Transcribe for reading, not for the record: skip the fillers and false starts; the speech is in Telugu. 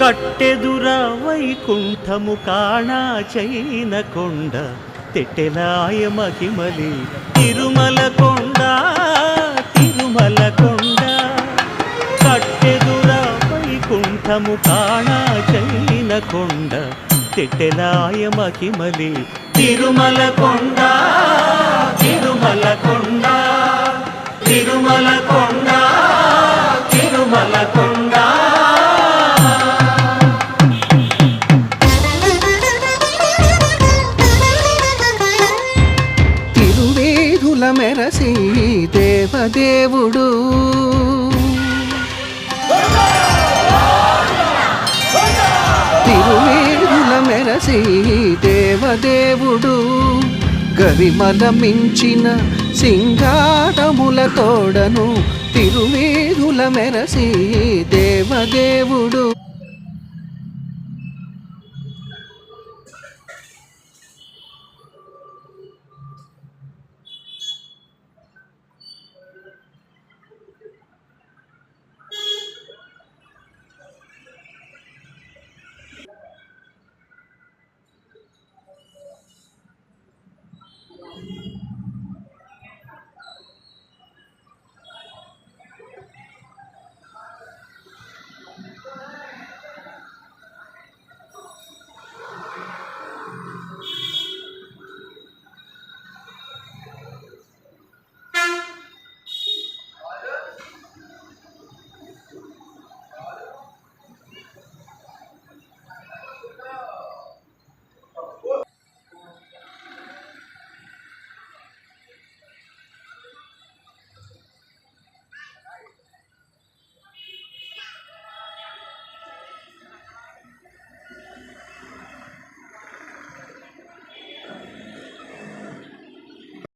కట్టెదుర వైకుంఠము కాణా చైన కొండ తెట్టెలాయ మహిమలి తిరుమల కొండ తిరుమల కొండ కట్టెదుర వైకుంఠము కాణా చైన కొండ తెట్టెలాయ మహిమలి తిరుమల కొండ తిరుమల కొండ తిరుమల కొండ తిరుమల కొండ తిరువేధుల మెరసి దేవదేవుడు తిరువేధుల మెరసి దేవదేవుడు గరిమల మించిన సింగారముల తోడను తిరువేధుల మెరసి దేవదేవుడు